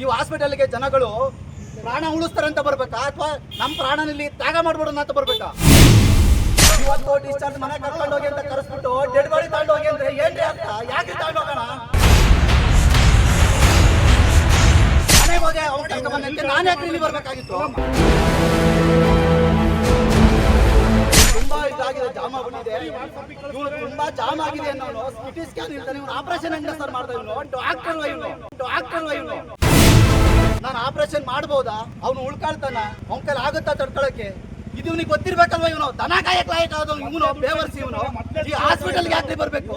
ಈ ಹಾಸ್ಪಿಟಲ್ಗೆ ಜನಗಳು ಪ್ರಾಣ ಉಳಿಸ್ತಾರಂತ ಬರ್ಬೇಕಾ ಅಥವಾ ನಮ್ಮ ಪ್ರಾಣನಲ್ಲಿ ತ್ಯಾಗ ಮಾಡ್ಬಿಡೋಣ ಅಂತ ಬರ್ಬೇಕಾ? ಇವತ್ತು ಡಿಸ್ಚಾರ್ಜ್ ಮನೆ ಕರ್ಕೊಂಡು ಹೋಗಿ ಅಂತ ಕರೆಸ್ಬಿಟ್ಟು ಡೆಡ್ ಬಾಡಿ ತಗೊಂಡು ಹೋಗಿ ಅಂದ್ರೆ ಏನ್ರಿ ಅರ್ಥ? ಯಾಕೆ ತಗೊಂಡು ಹೋಗೋಣ? ಮನೆಗೆ ಹೋಗಿ ಅವ್ನು ಕರ್ಕೊಂಡು ಬಂದಂತೆ ನಾನು ಯಾಕೆ ಇಲ್ಲಿ ಬರ್ಬೇಕಾಗಿತ್ತು? ತುಂಬಾ ಇದಾಗಿದೆ, ಜಾಮ್ ಆಗ್ಬಿಟ್ಟಿದೆ. ಇವನು ತುಂಬಾ ಜಾಮ್ ಆಗಿದೆ ಅನ್ನೋನು ಸಿಟಿ ಸ್ಕ್ಯಾನ್ ಇರ್ತಾನೆ. ಇವನು ಆಪರೇಷನ್ ಹೆಂಗ ಸರ್ ಮಾಡ್ತಾ ಇವನು? ಡಾಕ್ಟರ್ ಇವನು ನಾನು ಆಪರೇಷನ್ ಮಾಡ್ಬೋದಾ? ಅವನು ಉಳ್ಕೊಳ್ತಾನ? ಅವನ ಕೈಲಿ ಆಗುತ್ತಾ ತಡ್ಕೊಳಕ್ಕೆ? ಇದು ಇವನಿಗೆ ಗೊತ್ತಿರ್ಬೇಕಲ್ವಾ? ಇವನು ದನ ಕಾಯಕ್ ಲಾಯಕ್ ಆದವನು, ಇವನು ಬೇವರ್ಸಿ. ಇವನು ಈ ಹಾಸ್ಪಿಟಲ್ಗೆ ಯಾಕೆ ಬರ್ಬೇಕು?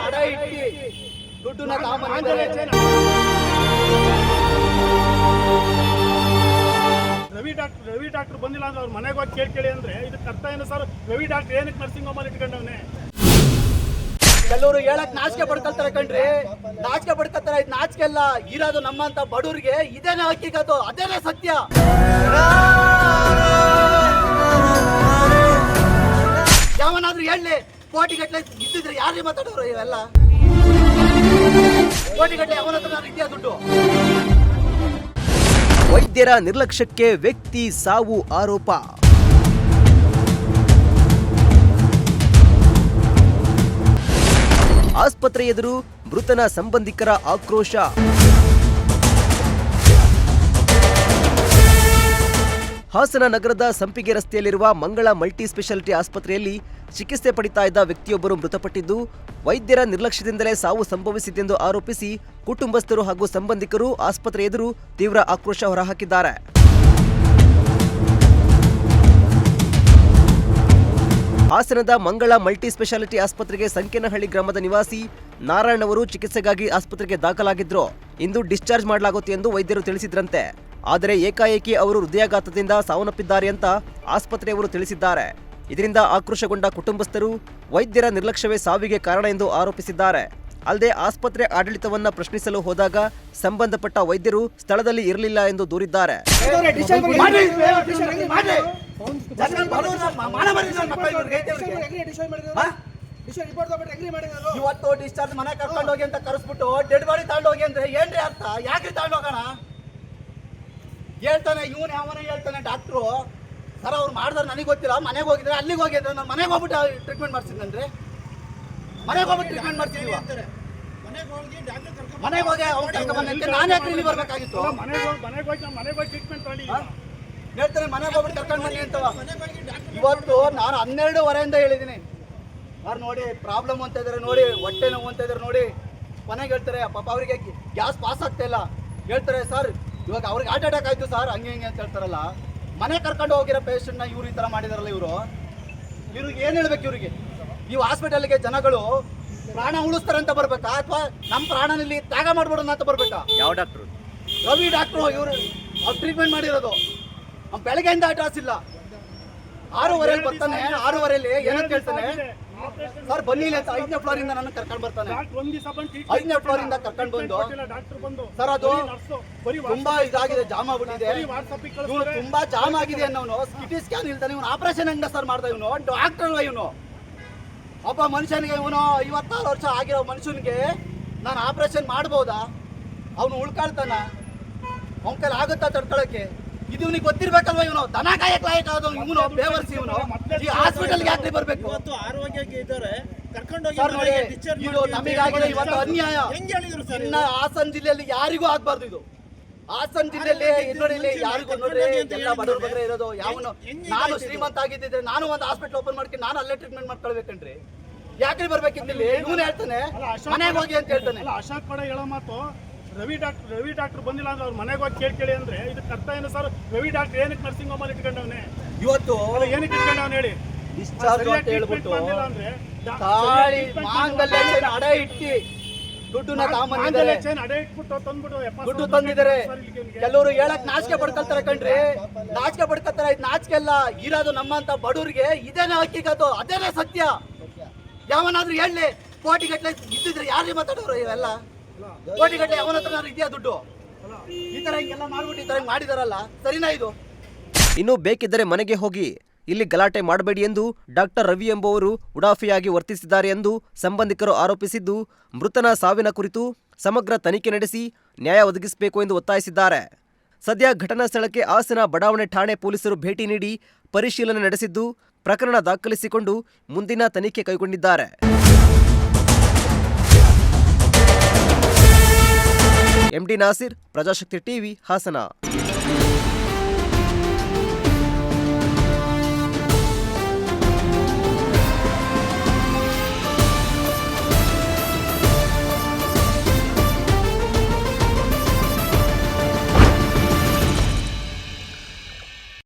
ಅಡ ಇಟ್ಟಿ ದುಡ್ಡನ್ನ ತಗೊಂಡ್ಬಂದಿದ್ದಾರೆ. ರವಿ ಡಾಕ್ಟರ್ ಬಂದಿಲ್ಲ ಅಂದ್ರೆ ಅವ್ರ ಮನೆಗೆ ಹೋಗಿ ಕೇಳಿ ಅಂದ್ರೆ ಇದಕ್ಕೆ ಅರ್ಥ ಏನು ಸರ್? ರವಿ ಡಾಕ್ಟರ್ ಏನಕ್ಕೆ ನರ್ಸಿಂಗ್ ಹೋಮಲ್ಲಿ ಇಟ್ಕೊಂಡವನೇ? ಕೆಲವರು ಹೇಳಕ್ ನಾಚಿಕೆ ಪಡ್ಕೊಳ್ತಾರೆ ಕಣ್ರಿ, ನಾಚಿಕೆ ಪಡ್ಕೊಳ್ತಾರೆ. ಇದು ನಾಚಿಕೆ ಅಲ್ಲ, ಇರೋದು ನಮ್ಮಂತ ಬಡವ್ರಿಗೆ ಇದೇನೆ ಹಕ್ಕಿಗದು, ಅದೇನೆ ಸತ್ಯ. ಯಾವನಾದ್ರೂ ಹೇಳಿ ಕೋಟಿಗಟ್ಟಲೆ ಇದ್ದಿದ್ರೆ ಯಾರೇ ಮಾತಾಡೋರು? ಇವೆಲ್ಲ ಕೋಟಿಗಟ್ಟಲೆ ಅವನ ಹತ್ರ ಇದೆಯಾ ದುಡ್ಡು? ವೈದ್ಯರ ನಿರ್ಲಕ್ಷ್ಯಕ್ಕೆ ವ್ಯಕ್ತಿ ಸಾವು ಆರೋಪ. ಆಸ್ಪತ್ರೆ ಎದುರು ಮೃತನ ಸಂಬಂಧಿಕರ ಆಕ್ರೋಶ. ಹಾಸನ ನಗರದ ಸಂಪಿಗೆ ರಸ್ತೆಯಲ್ಲಿರುವ ಮಂಗಳ ಮಲ್ಟಿ ಸ್ಪೆಷಾಲಿಟಿ ಆಸ್ಪತ್ರೆಯಲ್ಲಿ ಚಿಕಿತ್ಸೆ ಪಡಿತಾ ಇದ್ದ ವ್ಯಕ್ತಿಯೊಬ್ಬರು ಮೃತಪಟ್ಟಿದ್ದು, ವೈದ್ಯರ ನಿರ್ಲಕ್ಷ್ಯದಿಂದಲೇ ಸಾವು ಸಂಭವಿಸಿದೆಂದು ಆರೋಪಿಸಿ ಕುಟುಂಬಸ್ಥರು ಹಾಗೂ ಸಂಬಂಧಿಕರು ಆಸ್ಪತ್ರೆ ಎದುರು ತೀವ್ರ ಆಕ್ರೋಶ ಹೊರಹಾಕಿದ್ದಾರೆ. ಹಾಸನದ ಮಂಗಳ ಮಲ್ಟಿ ಸ್ಪೆಷಾಲಿಟಿ ಆಸ್ಪತ್ರೆಗೆ ಸಂಕೇನಹಳ್ಳಿ ಗ್ರಾಮದ ನಿವಾಸಿ ನಾರಾಯಣ್ ಅವರು ಚಿಕಿತ್ಸೆಗಾಗಿ ಆಸ್ಪತ್ರೆಗೆ ದಾಖಲಾಗಿದ್ರು. ಇಂದು ಡಿಸ್ಚಾರ್ಜ್ ಮಾಡಲಾಗುತ್ತೆ ಎಂದು ವೈದ್ಯರು ತಿಳಿಸಿದ್ರಂತೆ. ಆದರೆ ಏಕಾಏಕಿ ಅವರು ಹೃದಯಾಘಾತದಿಂದ ಸಾವನ್ನಪ್ಪಿದ್ದಾರೆ ಅಂತ ಆಸ್ಪತ್ರೆಯವರು ತಿಳಿಸಿದ್ದಾರೆ. ಇದರಿಂದ ಆಕ್ರೋಶಗೊಂಡ ಕುಟುಂಬಸ್ಥರು ವೈದ್ಯರ ನಿರ್ಲಕ್ಷ್ಯವೇ ಸಾವಿಗೆ ಕಾರಣ ಎಂದು ಆರೋಪಿಸಿದ್ದಾರೆ. ಅಲ್ಲದೆ ಆಸ್ಪತ್ರೆ ಆಡಳಿತವನ್ನ ಪ್ರಶ್ನಿಸಲು ಹೋದಾಗ ಸಂಬಂಧಪಟ್ಟ ವೈದ್ಯರು ಸ್ಥಳದಲ್ಲಿ ಇರಲಿಲ್ಲ ಎಂದು ದೂರಿದ್ದಾರೆ. ಇವತ್ತು ಡಿಸ್ಚಾರ್ಜ್ ಮನೆ ಕರ್ಕೊಂಡು ಹೋಗಿ ಅಂತ ಕರೆಸ್ಬಿಟ್ಟು ಡೆಡ್ ಬಾಡಿ ತಗೊಂಡು ಹೋಗಿ ಅಂದ್ರೆ ಏನ್ರಿ ಅರ್ಥ? ಯಾಕೆ ತಗೊಂಡು ಹೋಗೋಣ? ಹೇಳ್ತಾನೆ ಇವನು, ಯಾವನ ಹೇಳ್ತಾನೆ ಡಾಕ್ಟ್ರು. ಸರ್ ಅವ್ರು ಮಾಡಿದ್ರೆ ನನಗೆ ಗೊತ್ತಿಲ್ಲ, ಮನೆಗೆ ಹೋಗಿದ್ರೆ ಅಲ್ಲಿಗೆ ಹೋಗಿದ್ರೆ ನಾನು ಮನೆಗೆ ಹೋಗ್ಬಿಟ್ಟು ಟ್ರೀಟ್ಮೆಂಟ್ ಮಾಡ್ಸಿದ್ನಂದ್ರೆ ಮನೆಗೆ ಹೋಗ್ಬಿಟ್ಟು ಟ್ರೀಟ್ಮೆಂಟ್ ಮಾಡ್ತಿದ್ವಿ. ಮನೆಗೆ ಹೋಗಿ ಅವ್ನು ಕರ್ಕೊಂಡು ಬಂದಂತೆ ನಾನು ಯಾಕೆ ಇಲ್ಲಿ ಬರ್ಬೇಕಾಗಿತ್ತು? ಹೇಳ್ತಾನೆ ಮನೆಗೆ ಹೋಗ್ಬಿಟ್ಟು ಕರ್ಕೊಂಡು ಬನ್ನಿ ಅಂತ. ಇವತ್ತು ನಾನು 12:30 ಹೇಳಿದ್ದೀನಿ. ಅವ್ರು ನೋಡಿ ಪ್ರಾಬ್ಲಮ್ ಅಂತ ಇದಾರೆ, ನೋಡಿ ಹೊಟ್ಟೆ ನೋವು ಅಂತ ಇದಾರೆ, ನೋಡಿ ಮನೆಗೆ ಹೇಳ್ತಾರೆ. ಪಾಪ ಅವರಿಗೆ ಗ್ಯಾಸ್ ಪಾಸ್ ಆಗ್ತಾ ಇಲ್ಲ. ಹೇಳ್ತಾರೆ ಸರ್ ಇವಾಗ ಅವ್ರಿಗೆ ಹಾರ್ಟ್ ಅಟ್ಯಾಕ್ ಆಯ್ತು ಸರ್, ಹಂಗೆ ಹಿಂಗೆ ಅಂತ ಹೇಳ್ತಾರಲ್ಲ. ಮನೆ ಕರ್ಕೊಂಡು ಹೋಗಿರೋ ಪೇಷಂಟ್ನ ಇವ್ರು ಈ ಥರ ಮಾಡಿದಾರಲ್ಲ. ಇವ್ರಿಗೆ ಏನು ಹೇಳ್ಬೇಕು? ಇವ್ರಿಗೆ ಈ ಹಾಸ್ಪಿಟಲ್ಗೆ ಜನಗಳು ಪ್ರಾಣ ಉಳಿಸ್ತಾರಂತ ಬರ್ಬೇಕಾ ಅಥವಾ ನಮ್ಮ ಪ್ರಾಣನಲ್ಲಿ ತ್ಯಾಗ ಮಾಡ್ಬಿಡೋಣ ಅಂತ ಬರ್ಬೇಕಾ? ಯಾವ ಡಾಕ್ಟ್ರು? ರವಿ ಡಾಕ್ಟ್ರು. ಇವರು ಅವ್ರು ಟ್ರೀಟ್ಮೆಂಟ್ ಮಾಡಿರೋದು. ಅವ್ನು ಬೆಳಗ್ಗೆಯಿಂದ ಅಡ್ರೆಸ್ ಇಲ್ಲ. 6:30 ಬರ್ತಾನೆ. 6:30 ಏನಂತ ಹೇಳ್ತಾನೆ? ಸರ್ ಬನ್ನಿ ಅಂತ 5ನೇ ಫ್ಲೋರ್ ಇಂದ ನನ್ನ ಕರ್ಕೊಂಡು ಬರ್ತಾನೆ. 5ನೇ ಫ್ಲೋರ್ ಇಂದ ಕರ್ಕೊಂಡು ಬಂದು ಸರ್ ಅದು ತುಂಬಾ ಇದಾಗಿದೆ, ಜಾಮ್ ಆಗ್ಬಿಟ್ಟಿದೆ. ಇವನು ತುಂಬಾ ಜಾಮ್ ಆಗಿದೆ ಅನ್ನೋನು ಸಿಟಿ ಸ್ಕ್ಯಾನ್ ಇಲ್ತಾನೆ. ಇವನು ಆಪರೇಷನ್ ಹೆಂಗ ಸರ್ ಮಾಡ್ತಾ? ಇವನು ಡಾಕ್ಟರ್. ಇವನು ಒಬ್ಬ ಮನುಷ್ಯನಿಗೆ, ಇವನು 56 ವರ್ಷ ಆಗಿರೋ ಮನುಷ್ಯನಿಗೆ ನಾನು ಆಪರೇಷನ್ ಮಾಡ್ಬೋದಾ? ಅವನು ಉಳ್ಕೊಳ್ತಾನ? ಅವನ ಕೈಲಿ ಆಗುತ್ತಾ ತಡ್ಕೊಳಕ್ಕೆ? ಇದು ಇವನಿಗೆ ಗೊತ್ತಿರ್ಬೇಕಲ್ವಾ? ಇವನು ದನ ಕಾಯಕ್ ಲಾಯಕ್ ಆದವನು, ಇವನು ಬೇವರ್ಸಿ. ಇವನು ಈ ಹಾಸ್ಪಿಟಲ್ಗೆ ಯಾಕೆ ಬರ್ಬೇಕು? ಇದು ನಮಗಾಗಿದೆ ಇವತ್ತು ಅನ್ಯಾಯ. ಇನ್ನ ಹಾಸನ ಜಿಲ್ಲೆಯಲ್ಲಿ ಯಾರಿಗೂ ಆಗ್ಬಾರ್ದು. ಇದು ಹಾಸನ ಜಿಲ್ಲೆಯಲ್ಲಿ ನೋಡಿ ಯಾರಿಗೂ ನೋಡ್ರಿ ಎಲ್ಲ ಬಡವ್ರ ಬಗ್ಗೆ ಇರೋದು. ಯಾವನು ನಾನು ಶ್ರೀಮಂತ ಆಗಿದ್ದಿದ್ರೆ ನಾನು ಒಂದು ಹಾಸ್ಪಿಟಲ್ ಓಪನ್ ಮಾಡ್ಕೊಂಡು ನಾನು ಅಲ್ಲೇ ಟ್ರೀಟ್ಮೆಂಟ್ ಮಾಡ್ಕೊಳ್ಬೇಕನ್ರಿ. ಯಾಕ್ರಿ ಬರ್ಬೇಕಿದ್ದಲ್ಲಿ? ಇವನು ಹೇಳ್ತಾನೆ ಮನೆಗೆ ಹೋಗಿ ಅಂತ ಹೇಳ್ತಾನೆ. ಅಶೋಕ್ ಪಡ ಹೇಳೋ ಮಾತು ರವಿ ಡಾಕ್ಟರ್ ಬಂದಿಲ್ಲ ಅಂದ್ರೆ ಅವ್ರ ಮನೆಗೆ ಹೋಗಿ ಕೇಳಿ ಅಂದ್ರೆ ಇದಕ್ಕೆ ಅರ್ಥ ಏನು ಸರ್? ರವಿ ಡಾಕ್ಟರ್ ಏನಕ್ಕೆ ನರ್ಸಿಂಗ್ ಹೋಮಲ್ಲಿ ಇಟ್ಕೊಂಡವನೇ? ಇವತ್ತು ಏನಕ್ಕೆ ಇಟ್ಕೊಂಡವನು ಹೇಳಿ? ಡಿಸ್ಚಾರ್ಜ್ ಅಂತ ಹೇಳ್ಬಿಟ್ಟು ತಾಳಿ ಮಾಂಗಲ್ಯ ಅಡ ಇಟ್ಟಿ ದುಡ್ಡನ್ನ ತಗೊಂಡ್ಬಂದಿದ್ದಾರೆ. ದುಡ್ಡು ತಂದಿದ್ದಾರೆ. ಕೆಲವರು ಹೇಳಕ್ ನಾಚಿಕೆ ಪಡ್ಕೊಳ್ತಾರೆ ಕಣ್ರಿ, ನಾಚಿಕೆ ಪಡ್ಕೊಳ್ತಾರೆ. ಇದು ನಾಚಿಕೆ ಅಲ್ಲ, ಇರೋದು ನಮ್ಮಂತ ಬಡವ್ರಿಗೆ ಇದೇನೆ ಹಕ್ಕಿಗದು, ಅದೇನೆ ಸತ್ಯ. ಯಾವನಾದ್ರೂ ಹೇಳಿ ಕೋಟಿಗಟ್ಟಲೆ ಇದ್ದಿದ್ರೆ ಯಾರೇ ಮಾತಾಡೋರು? ಇವೆಲ್ಲ ಕೋಟಿಗಟ್ಟಲೆ ಅವನ ಹತ್ರ ಇದೆಯಾ ದುಡ್ಡು? ಈ ತರ ಹಿಂಗೆಲ್ಲ ಮಾಡ್ಬಿಟ್ಟು ಈ ತರ ಮಾಡಿದಾರಲ್ಲ, ಸರಿನಾ ಇದು? ಇನ್ನು ಬೇಕಿದ್ದರೆ ಮನೆಗೆ ಹೋಗಿ ಇಲ್ಲಿ ಗಲಾಟೆ ಮಾಡಬೇಡಿ ಎಂದು ಡಾಕ್ಟರ್ ರವಿ ಎಂಬುವರು ಉಡಾಫಿಯಾಗಿ ವರ್ತಿಸಿದ್ದಾರೆ ಎಂದು ಸಂಬಂಧಿಕರು ಆರೋಪಿಸಿದ್ದು, ಮೃತನ ಸಾವಿನ ಕುರಿತು ಸಮಗ್ರ ತನಿಖೆ ನಡೆಸಿ ನ್ಯಾಯ ಒದಗಿಸಬೇಕು ಎಂದು ಒತ್ತಾಯಿಸಿದ್ದಾರೆ. ಸದ್ಯ ಘಟನಾ ಸ್ಥಳಕ್ಕೆ ಹಾಸನ ಬಡಾವಣೆ ಠಾಣೆ ಪೊಲೀಸರು ಭೇಟಿ ನೀಡಿ ಪರಿಶೀಲನೆ ನಡೆಸಿದ್ದು, ಪ್ರಕರಣ ದಾಖಲಿಸಿಕೊಂಡು ಮುಂದಿನ ತನಿಖೆ ಕೈಗೊಂಡಿದ್ದಾರೆ. MD Nasir, Prajashakti TV, Hassan.